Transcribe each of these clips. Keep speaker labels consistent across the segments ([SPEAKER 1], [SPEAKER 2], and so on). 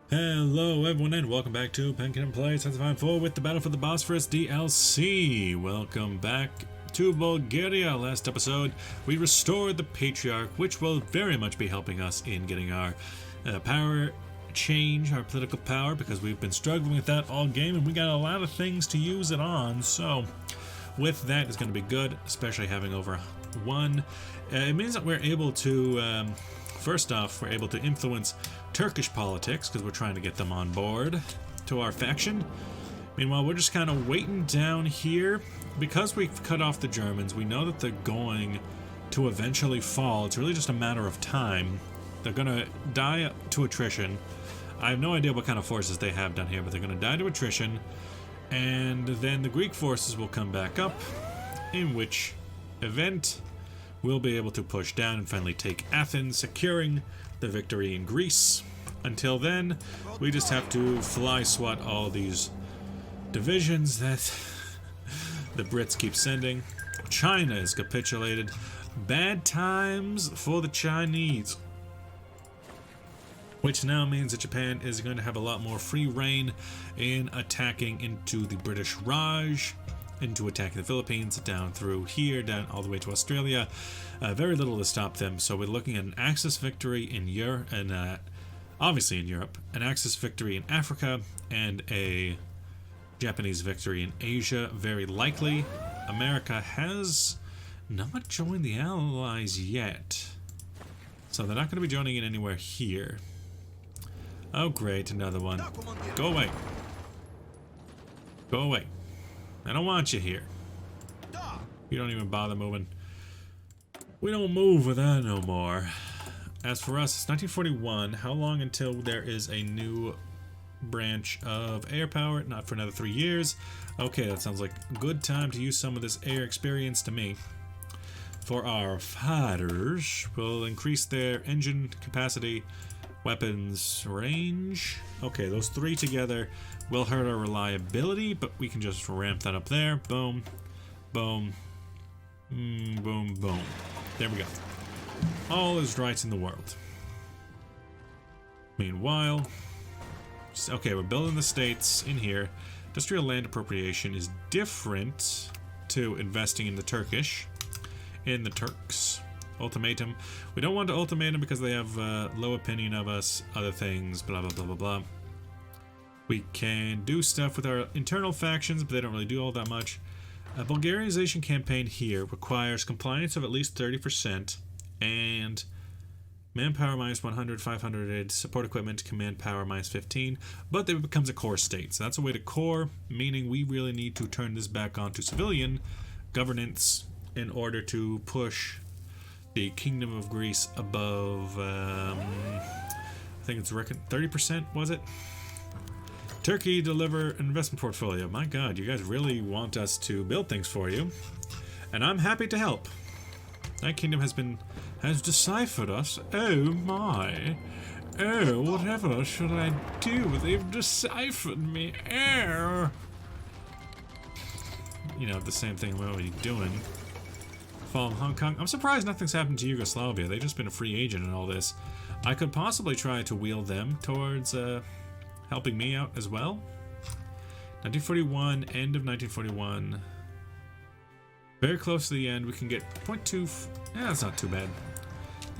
[SPEAKER 1] Hello everyone and welcome back to Penkin & Play 4 with the Battle for the Bosporus DLC. Welcome back to Bulgaria. Last episode we restored the Patriarch, which will very much be helping us in getting our power change, our political power, because we've been struggling with that all game and we got a lot of things to use it on. So with that, it's going to be good, especially having over one. It means that we're able to first off, we're able to influence Turkish politics because we're trying to get them on board to our faction. Meanwhile, we're just kind of waiting down here. Because we've cut off the Germans, we know that they're going to eventually fall. It's really just a matter of time. They're going to die to attrition. I have no idea what kind of forces they have down here, but they're going to die to attrition. And then the Greek forces will come back up, in which event we'll be able to push down and finally take Athens, securing the victory in Greece. Until then, we just have to fly swat all these divisions that the Brits keep sending. China has capitulated. Bad times for the Chinese. Which now means that Japan is going to have a lot more free reign in attacking into the British Raj, into attacking the Philippines, down through here, down all the way to Australia. Very little to stop them. So we're looking at an Axis victory in Europe, and obviously in Europe, an Axis victory in Africa, and a Japanese victory in Asia. Very likely. America has not joined the Allies yet, so they're not going to be joining in anywhere here. Oh great, another one. Go away. Go away. I don't want you here. You don't even bother moving. We don't move with that no more. As for us, it's 1941. How long until there is a new branch of air power? Not for another 3 years. Okay, that sounds like a good time to use some of this air experience to me. For our fighters, we'll increase their engine capacity, weapons range. Okay, those three together will hurt our reliability, but we can just ramp that up there. Boom, boom, boom, boom. There we go. All is right in the world. Meanwhile, okay, we're building the states in here. Industrial land appropriation is different to investing in the Turkish, in the Turks. Ultimatum. We don't want to ultimatum because they have low opinion of us, other things, blah, blah, blah, blah, blah. We can do stuff with our internal factions, but they don't really do all that much. A Bulgarianization campaign here requires compliance of at least 30% and manpower minus 100, 500, support equipment, command power minus 15, but it becomes a core state. So that's a way to core, meaning we really need to turn this back onto civilian governance in order to push the Kingdom of Greece above, I think it's reckoned 30%, was it? Turkey, deliver an investment portfolio. My God, you guys really want us to build things for you, and I'm happy to help. That kingdom has deciphered us. Oh my. Oh, whatever should I do? They've deciphered me. Oh. You know, the same thing we're already doing. Fall of Hong Kong. I'm surprised nothing's happened to Yugoslavia. They've just been a free agent in all this. I could possibly try to wheel them towards helping me out as well. 1941, end of 1941. Very close to the end. We can get 0.2. Yeah, that's not too bad.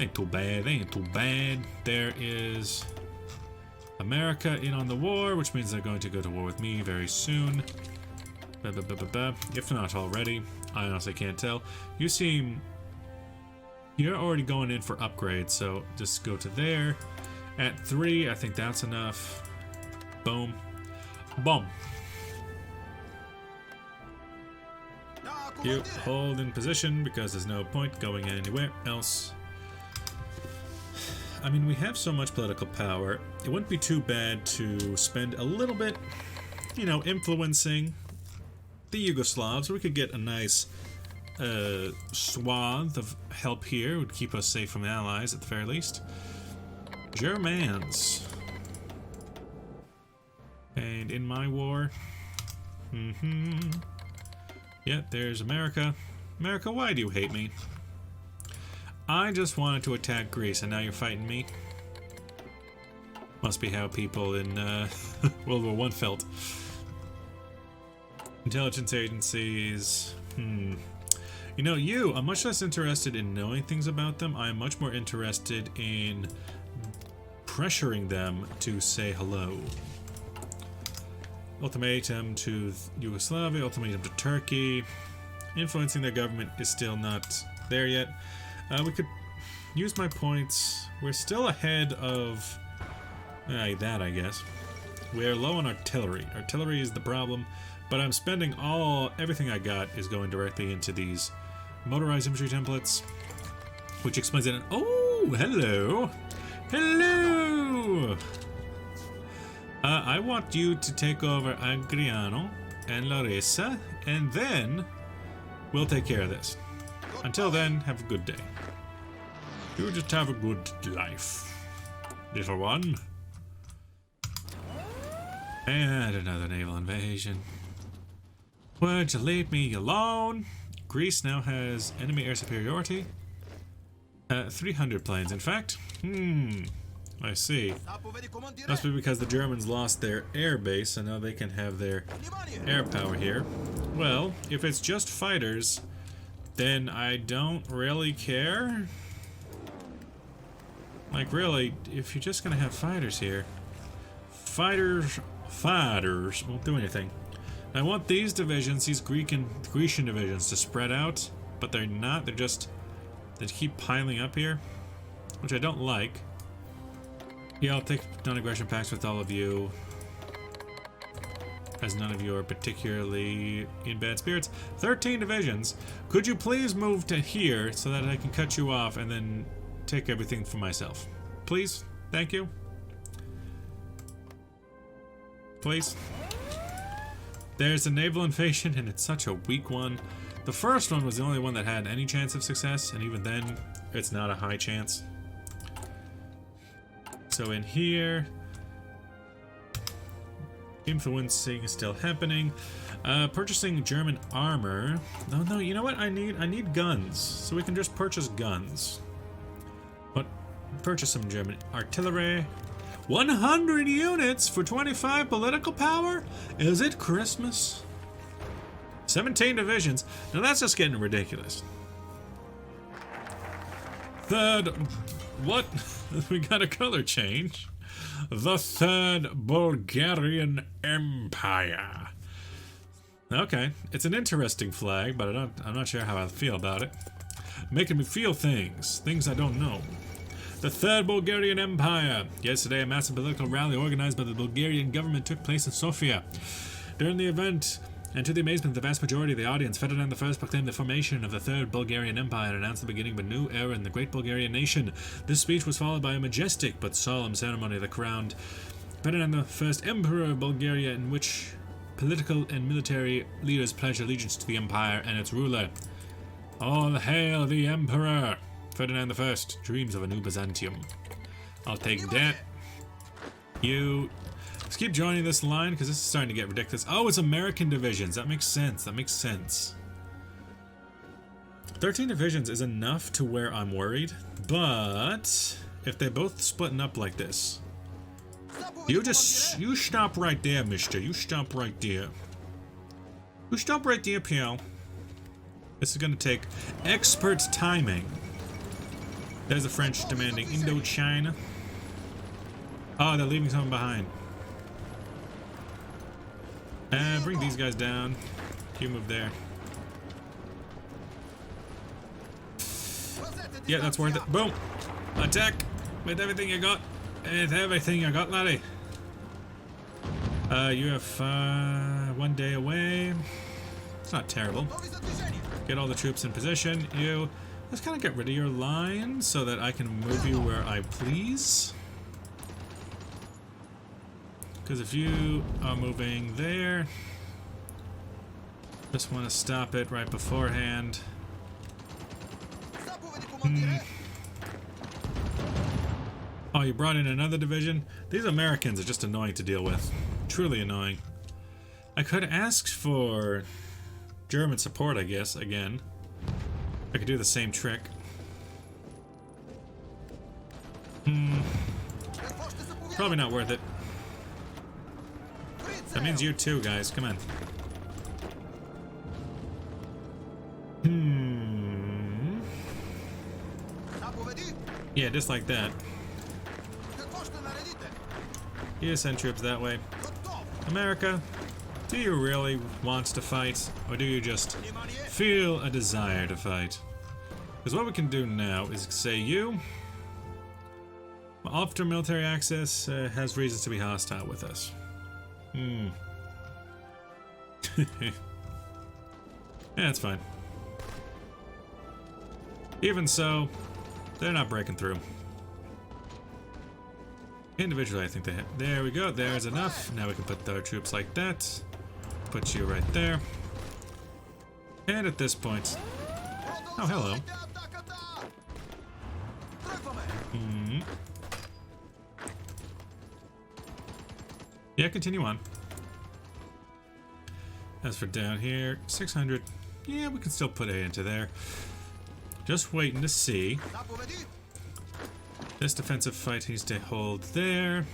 [SPEAKER 1] Ain't too bad. Ain't too bad. There is America in on the war, which means they're going to go to war with me very soon. If not already. I honestly can't tell. You seem... You're already going in for upgrades, so just go to there. At 3, I think that's enough. Boom. Boom. You hold in position because there's no point going anywhere else. I mean, we have so much political power. It wouldn't be too bad to spend a little bit, you know, influencing the Yugoslavs. We could get a nice swath of help here. It would keep us safe from the Allies at the very least. Germans. And in my war. Yeah, there's America. America, why do you hate me? I just wanted to attack Greece and now you're fighting me. Must be how people in World War I felt. Intelligence agencies. You know, I'm much less interested in knowing things about them. I am much more interested in pressuring them to say hello. Ultimatum to Yugoslavia, ultimatum to Turkey. Influencing their government is still not there yet. We could use my points. We're still ahead of that, I guess. We're low on artillery. Artillery is the problem, but I'm spending everything I got is going directly into these motorized infantry templates, which explains it. Oh, hello. Hello. I want you to take over Agriano and Larissa, and then we'll take care of this. Until then, have a good day. You just have a good life, little one. And another naval invasion. Would you leave me alone? Greece now has enemy air superiority. 300 planes, in fact. I see. Must be because the Germans lost their air base, and now they can have their air power here. Well, if it's just fighters, then I don't really care. Like, really, if you're just gonna have fighters here, fighters won't do anything. I want these divisions, these Grecian divisions, to spread out, but they're not. They keep piling up here, which I don't like. Yeah, I'll take non-aggression pacts with all of you, as none of you are particularly in bad spirits. 13 divisions. Could you please move to here so that I can cut you off and then take everything for myself? Please? Thank you. Please. There's a naval invasion, and it's such a weak one. The first one was the only one that had any chance of success, and even then, it's not a high chance. So in here, influencing is still happening. Purchasing German armor. No, you know what? I need guns, so we can just purchase guns. But purchase some German artillery. 100 units for 25 political power? Is it Christmas? 17 divisions. Now that's just getting ridiculous. Third, what? We got a color change. The Third Bulgarian Empire. Okay, it's an interesting flag, but I'm not sure how I feel about it. Making me feel things I don't know. The Third Bulgarian Empire. Yesterday, a massive political rally organized by the Bulgarian government took place in Sofia. During the event, and to the amazement of the vast majority of the audience, Ferdinand I proclaimed the formation of the Third Bulgarian Empire and announced the beginning of a new era in the great Bulgarian nation. This speech was followed by a majestic but solemn ceremony that crowned Ferdinand I Emperor of Bulgaria, in which political and military leaders pledged allegiance to the empire and its ruler. All hail the Emperor! Ferdinand I dreams of a new Byzantium. I'll take that. You... Let's keep joining this line because this is starting to get ridiculous. Oh, it's American divisions. That makes sense. 13 divisions is enough to where I'm worried, but if they're both splitting up like this, you stop right there, mister. You stop right there. You stop right there, pal. This is going to take expert timing. There's the French demanding Indochina. Oh, they're leaving someone behind. Bring these guys down. You move there. Yeah, that's worth it. Boom! Attack! With everything you got. With everything you got, laddie. You have 1 day away. It's not terrible. Get all the troops in position. Let's kind of get rid of your line so that I can move you where I please. Because if you are moving there, just want to stop it right beforehand. Oh, you brought in another division? These Americans are just annoying to deal with. Truly annoying. I could ask for German support, I guess, again. I could do the same trick. Probably not worth it. That means you too, guys. Come on. Yeah, just like that. You send troops that way. America, do you really want to fight? Or do you just feel a desire to fight? Because what we can do now is say you, after military access, has reasons to be hostile with us. Yeah, that's fine. Even so, they're not breaking through. Individually, I think they have. There we go. There's enough. Now we can put our troops like that. Put you right there. And at this point... Oh, hello. Yeah, continue on. As for down here, 600. Yeah, we can still put A into there. Just waiting to see. This defensive fight needs to hold there.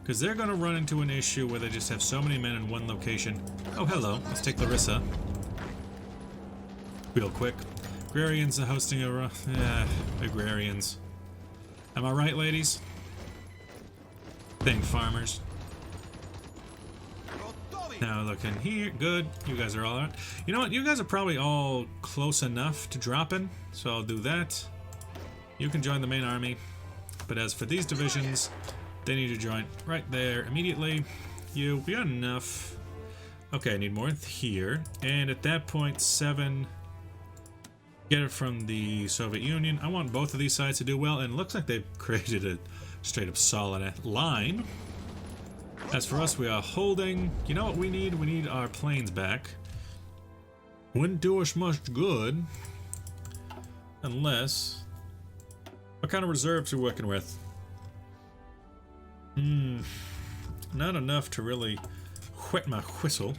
[SPEAKER 1] Because they're going to run into an issue where they just have so many men in one location. Oh, hello. Let's take Larissa. Real quick. Agrarians are hosting a... agrarians. Am I right, ladies? Think farmers. Now look in here. Good. You guys are all right. You know what? You guys are probably all close enough to drop in. So I'll do that. You can join the main army. But as for these divisions, they need to join right there immediately. We got enough. Okay, I need more here. And at that point, 7. Get it from the Soviet Union. I want both of these sides to do well. And it looks like they've created a straight up solid line. As for us, we are holding. You know what we need? We need our planes back. Wouldn't do us much good. Unless... What kind of reserves are we working with? Not enough to really whet my whistle.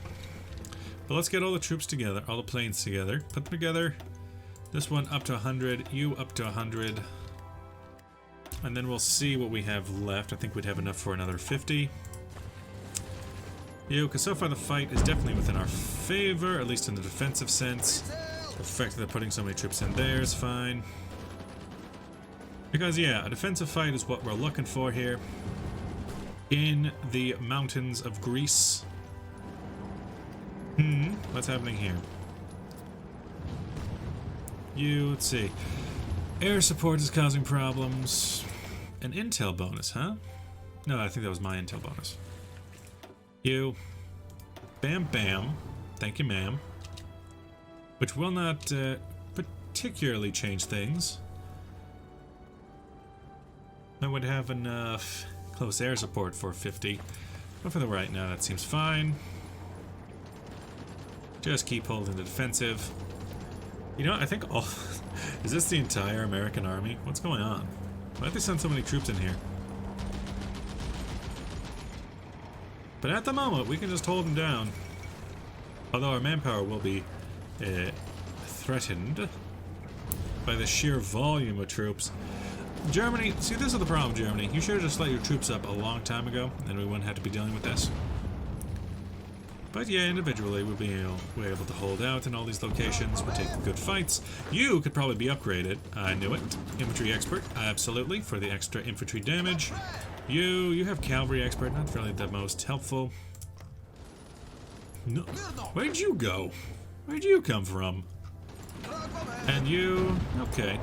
[SPEAKER 1] But let's get all the troops together. All the planes together. Put them together. This one up to 100. You up to 100. And then we'll see what we have left. I think we'd have enough for another 50. Because so far the fight is definitely within our favor, at least in the defensive sense. The fact that they're putting so many troops in there is fine. Because, yeah, a defensive fight is what we're looking for here. In the mountains of Greece. What's happening here? Let's see. Air support is causing problems. An intel bonus, huh? No, I think that was my intel bonus. Bam, bam. Thank you, ma'am. Which will not particularly change things. I would have enough close air support for 50. But for the right now, that seems fine. Just keep holding the defensive. You know, I think all... Is this the entire American army? What's going on? Why did they send so many troops in here? But at the moment, we can just hold them down. Although our manpower will be threatened by the sheer volume of troops. Germany, see, this is the problem, Germany. You should have just let your troops up a long time ago, and we wouldn't have to be dealing with this. But yeah, individually, we're able to hold out in all these locations. We're taking good fights. You could probably be upgraded. I knew it. Infantry expert, absolutely, for the extra infantry damage. You have cavalry expert, not really the most helpful. No, where'd you go? Where'd you come from? And you, okay.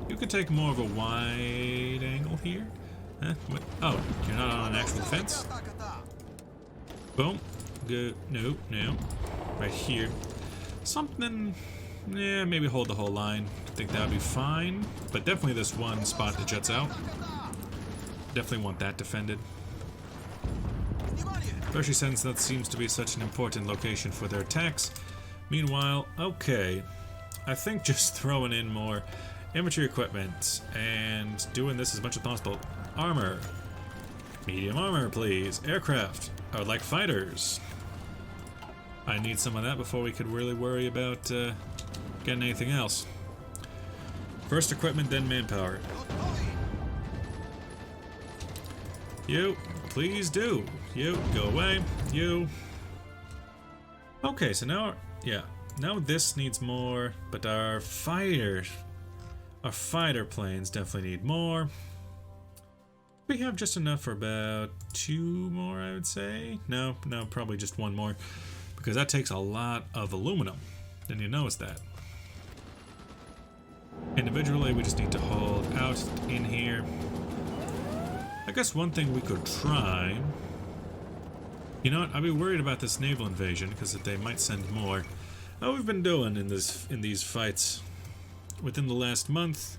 [SPEAKER 1] You could take more of a wide angle here. Huh? What? Oh, you're not on an actual defense? Boom. Good. No, no. Right here. Something... Yeah, maybe hold the whole line. I think that would be fine. But definitely this one spot that juts out. Definitely want that defended. Especially since that seems to be such an important location for their attacks. Meanwhile, okay. I think just throwing in more infantry equipment and doing this as much as possible. Armor. Medium armor, please. Aircraft. I would like fighters. I need some of that before we could really worry about getting anything else. First equipment, then manpower. You, please do. You, go away. You. Okay, so now, yeah. Now this needs more, but our fighter planes definitely need more. We have just enough for about 2 more, I would say. No, probably just 1 more, because that takes a lot of aluminum. Didn't you notice that? Individually, we just need to hold out in here. I guess one thing we could try. You know what? I'd be worried about this naval invasion because they might send more. What we've been doing in these fights within the last month,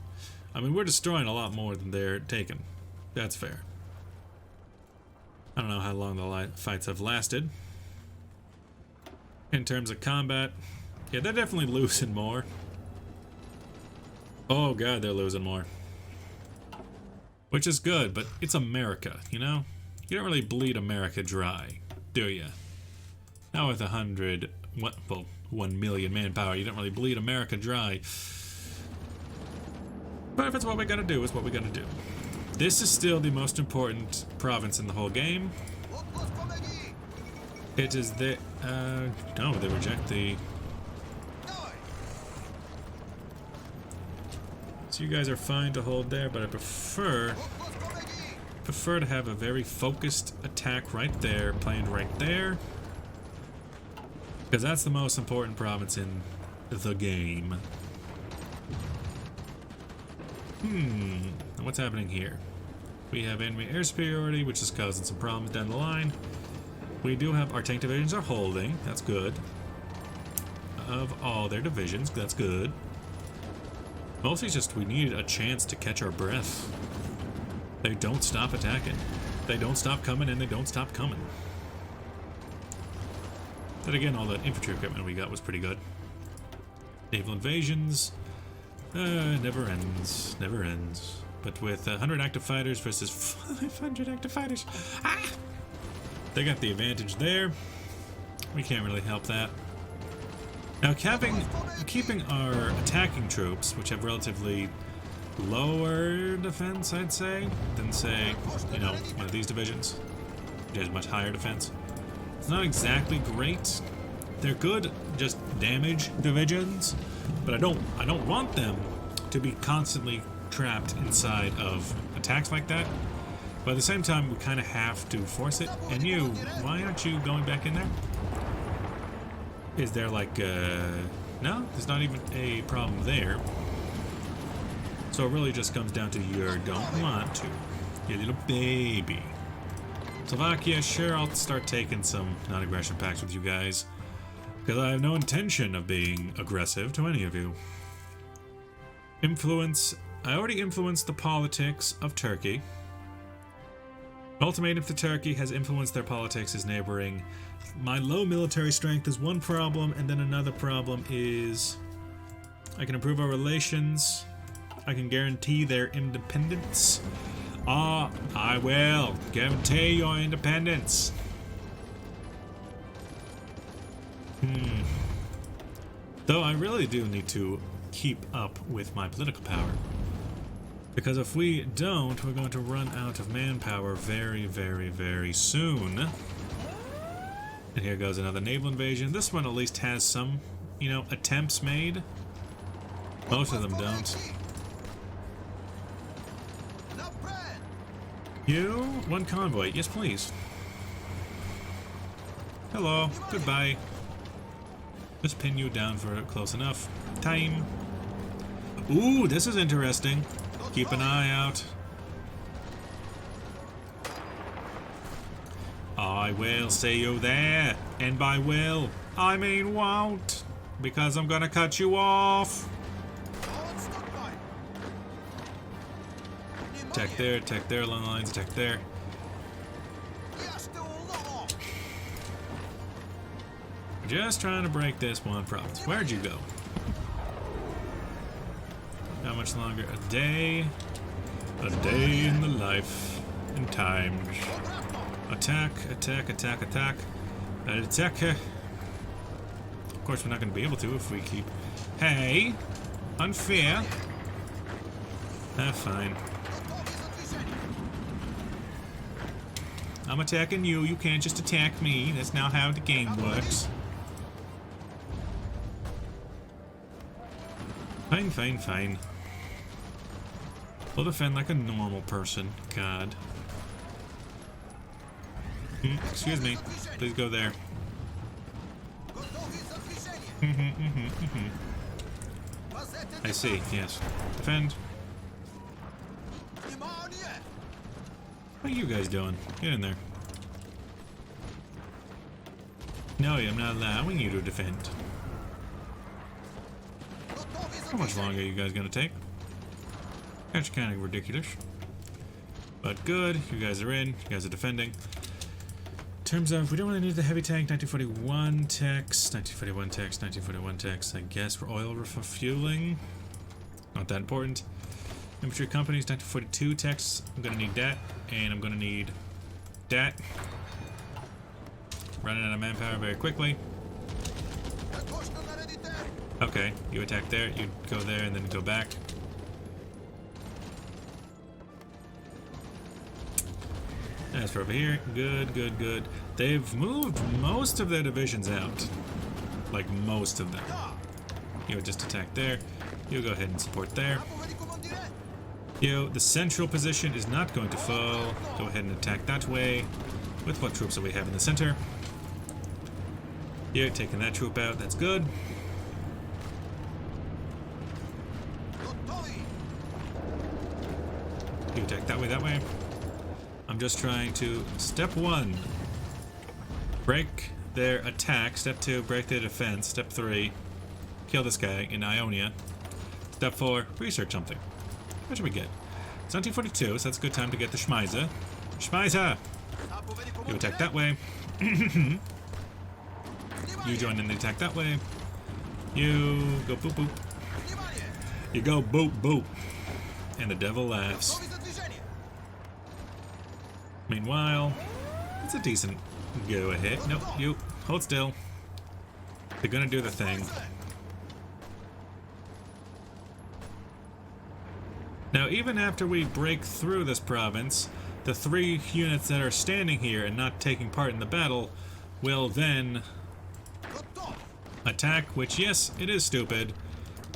[SPEAKER 1] I mean, we're destroying a lot more than they're taking. That's fair. I don't know how long the fights have lasted. In terms of combat, yeah, they're definitely losing more. Oh god, they're losing more. Which is good, but it's America, you know? You don't really bleed America dry, do you? Now with 1 million manpower, you don't really bleed America dry. But if it's what we gotta do, it's what we gotta do. This is still the most important province in the whole game. It is the... no, they reject the... So you guys are fine to hold there, but I prefer to have a very focused attack right there, planned right there. Because that's the most important province in the game. What's happening here? We have enemy air superiority, which is causing some problems down the line. We do have our tank divisions are holding. That's good. Of all their divisions, that's good. Mostly just we need a chance to catch our breath. They don't stop attacking. They don't stop coming, and they don't stop coming. But again, all that infantry equipment we got was pretty good. Naval invasions. Never ends. Never ends. But with 100 active fighters versus 500 active fighters. Ah! They got the advantage there. We can't really help that. Now, keeping our attacking troops, which have relatively lower defense, I'd say, than, say, you know, one of these divisions, which has much higher defense. It's not exactly great. They're good, just damage divisions, but I don't want them to be constantly trapped inside of attacks like that. But at the same time, we kind of have to force it. And you, why aren't you going back in there? Is there like, no, there's not even a problem there. So it really just comes down to you don't want to. You little baby. Slovakia, sure, I'll start taking some non-aggression pacts with you guys. Because I have no intention of being aggressive to any of you. Influence, I already influenced the politics of Turkey. Ultimatum to Turkey has influenced their politics as neighboring. My low military strength is one problem, and then another problem is I can improve our relations. I can guarantee their independence. I will guarantee your independence. Though I really do need to keep up with my political power. Because if we don't, we're going to run out of manpower very, very, very soon. And here goes another naval invasion. This one at least has some, you know, attempts made. Most of them don't. You? One convoy. Yes, please. Hello. Goodbye. Just pin you down for close enough. Time. Ooh, this is interesting. Keep an eye out. I will see you there. And by will, I mean won't. Because I'm gonna cut you off. Attack there, lines, attack there. Just trying to break this one province. Where'd you go? How much longer? A day in the life and times. Attack. Attack. Of course, we're not going to be able to if we keep... Hey! Unfair. Fine. I'm attacking you. You can't just attack me. That's not how the game works. Fine, fine, fine. We'll defend like a normal person. God. Excuse me. Please go there. I see, yes. Defend. What are you guys doing? Get in there. No, I'm not allowing you to defend. How much longer are you guys gonna take? That's kind of ridiculous. But good, you guys are in, you guys are defending. In terms of, we don't really need the heavy tank, 1941 techs, 1941 techs, 1941 techs, I guess, for oil refueling. Not that important. Infantry companies, 1942 techs, I'm gonna need that, and I'm gonna need that. Running out of manpower very quickly. Okay, you attack there, you go there, and then go back. As for over here, good, good, good. They've moved most of their divisions out. Like, most of them. You just attack there. You go ahead and support there. You, the central position is not going to fall. Go ahead and attack that way. With what troops do we have in the center? You're taking that troop out, that's good. You attack that way, that way. I'm just trying to, step 1, break their attack. Step 2, break their defense. Step 3, kill this guy in Ionia. Step 4, research something. What should we get? It's 1942, so that's a good time to get the Schmeiser. Schmeiser! You attack that way. You join in the attack that way. You go boop boop. You go boop boop. And the devil laughs. Meanwhile, it's a decent go ahead. Nope, you hold still. They're gonna do the thing. Now, even after we break through this province, the 3 units that are standing here and not taking part in the battle will then attack, which, yes, it is stupid,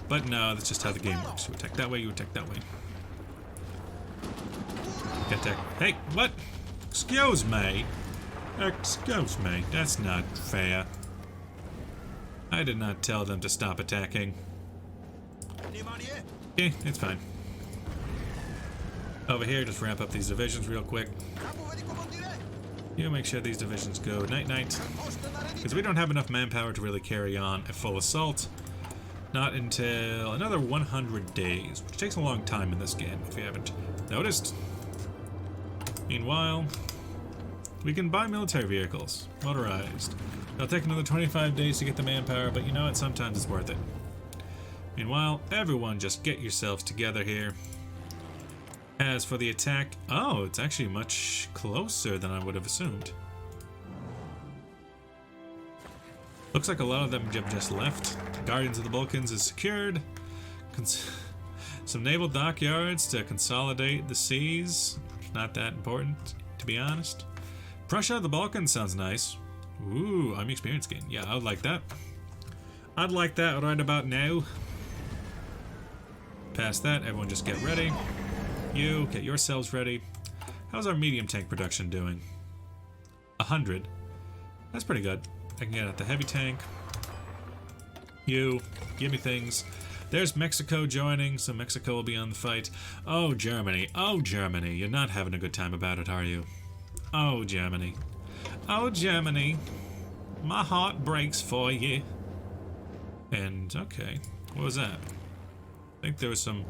[SPEAKER 1] but no, that's just how the game works. You attack that way, you attack that way. Attack. Hey, what? Excuse me. Excuse me. That's not fair. I did not tell them to stop attacking. Okay, it's fine. Over here, just ramp up these divisions real quick. You make sure these divisions go night-night. Because we don't have enough manpower to really carry on a full assault. Not until another 100 days, which takes a long time in this game, if you haven't noticed. Meanwhile, we can buy military vehicles, motorized. It'll take another 25 days to get the manpower, but you know what? Sometimes it's worth it. Meanwhile, everyone just get yourselves together here. As for the attack, oh, it's actually much closer than I would have assumed. Looks like a lot of them have just left. Guardians of the Balkans is secured. Some naval dockyards to consolidate the seas. Not that important, to be honest. Prussia, the Balkans sounds nice. Ooh, Army experience gain. Yeah, I would like that. I'd like that right about now. Past that, everyone just get ready. You, get yourselves ready. How's our medium tank production doing? 100. That's pretty good. I can get at the heavy tank. You, give me things. There's Mexico joining, so Mexico will be on the fight. Oh, Germany. Oh, Germany. You're not having a good time about it, are you? Oh, Germany. Oh, Germany. My heart breaks for you. And, okay. What was that? I think there was some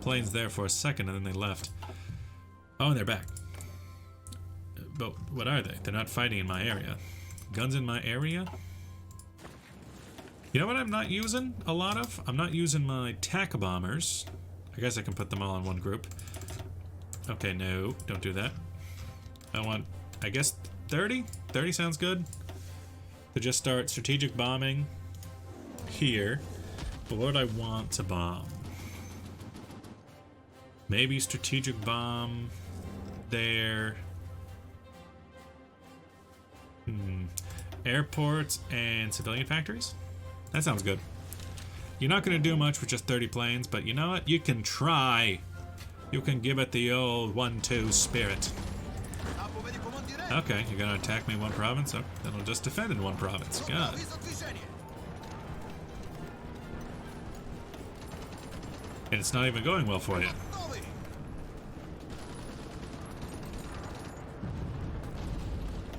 [SPEAKER 1] planes there for a second, and then they left. Oh, and they're back. But what are they? They're not fighting in my area. Guns in my area? You know what I'm not using a lot of? I'm not using my TAC bombers. I guess I can put them all in one group. Okay, no, don't do that. I want, I guess, 30? 30 sounds good. To just start strategic bombing here. But what would I want to bomb? Maybe strategic bomb there. Airports and civilian factories? That sounds good. You're not going to do much with just 30 planes, but you know what? You can try. You can give it the old 1-2 spirit. Okay, you're going to attack me in one province? Oh, then I'll just defend in one province. God. And it's not even going well for you.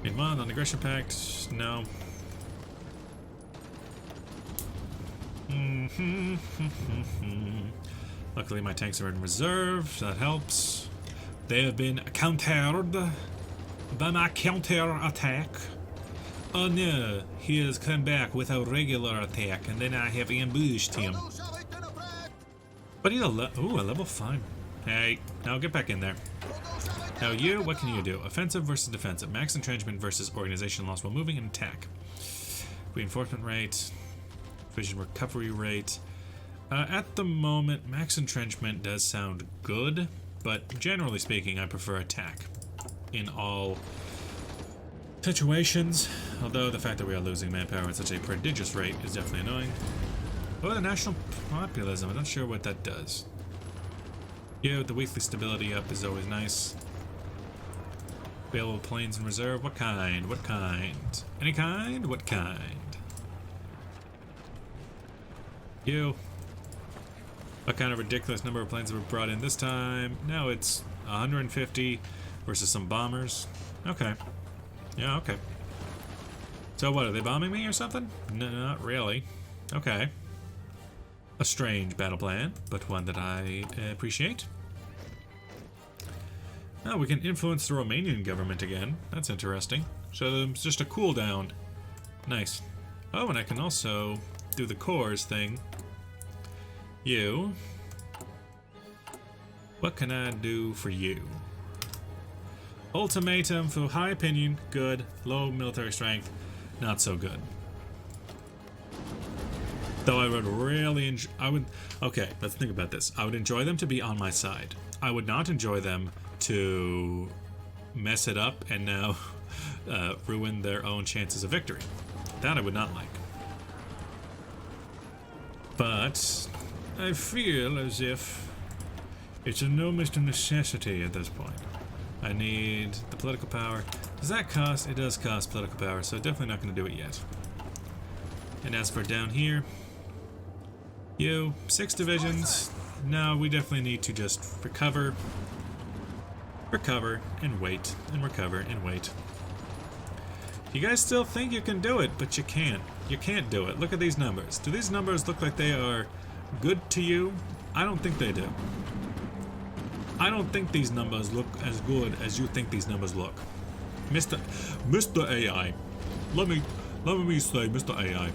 [SPEAKER 1] Meanwhile, non-aggression pact, no. Luckily my tanks are in reserve, that helps. They have been countered by my counter-attack. Oh no, he has come back with a regular attack and then I have ambushed him. But he's a level 5. Hey, now get back in there. Now you, what can you do? Offensive versus defensive. Max entrenchment versus organization loss while moving and attack. Reinforcement rate. Vision recovery rate. At the moment, max entrenchment does sound good, but generally speaking, I prefer attack in all situations. Although the fact that we are losing manpower at such a prodigious rate is definitely annoying. Oh, the national populism. I'm not sure what that does. Yeah, the weekly stability up is always nice. Available planes in reserve. What kind? What kind? Any kind? What kind? You. What kind of ridiculous number of planes have we brought in this time? No, it's 150 versus some bombers. Okay. Yeah, okay. So what, are they bombing me or something? No, not really. Okay. A strange battle plan, but one that I appreciate. Oh, we can influence the Romanian government again. That's interesting. So it's just a cooldown. Nice. Oh, and I can also do the cores thing. You. What can I do for you? Ultimatum for high opinion, good. Low military strength, not so good. Though I would really enjoy... Okay, let's think about this. I would enjoy them to be on my side. I would not enjoy them to mess it up and now ruin their own chances of victory. That I would not like. But I feel as if it's almost a necessity at this point. I need the political power. Does that cost? It does cost political power, so definitely not going to do it yet. And as for down here, you, 6 divisions. No, we definitely need to just recover, and wait, and recover, and wait. You guys still think you can do it, but you can't. You can't do it. Look at these numbers. Do these numbers look like they are good to you? I don't think they do. I don't think these numbers look as good as you think these numbers look. Mr. AI. Let me say, Mr. AI.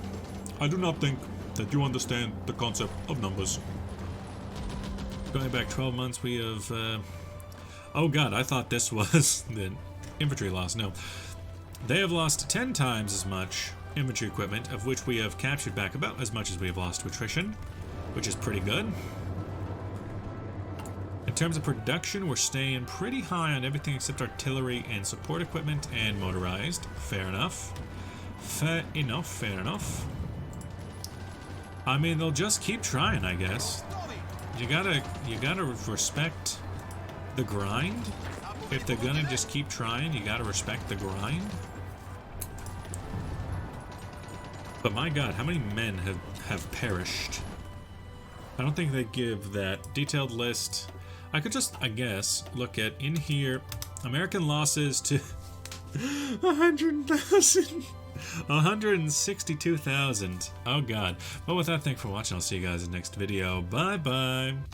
[SPEAKER 1] I do not think that you understand the concept of numbers. Going back 12 months, we have... oh god, I thought this was the infantry loss. No. They have lost 10 times as much infantry equipment, of which we have captured back about as much as we have lost to attrition, which is pretty good. In terms of production, we're staying pretty high on everything except artillery and support equipment and motorized. Fair enough. Fair enough, fair enough. I mean, they'll just keep trying, I guess. You gotta respect the grind. If they're gonna just keep trying, you gotta respect the grind. But my god, how many men have perished? I don't think they give that detailed list. I could just, I guess, look at in here, American losses to 100,000. 162,000. Oh god. Well, with that, thanks for watching. I'll see you guys in the next video. Bye bye.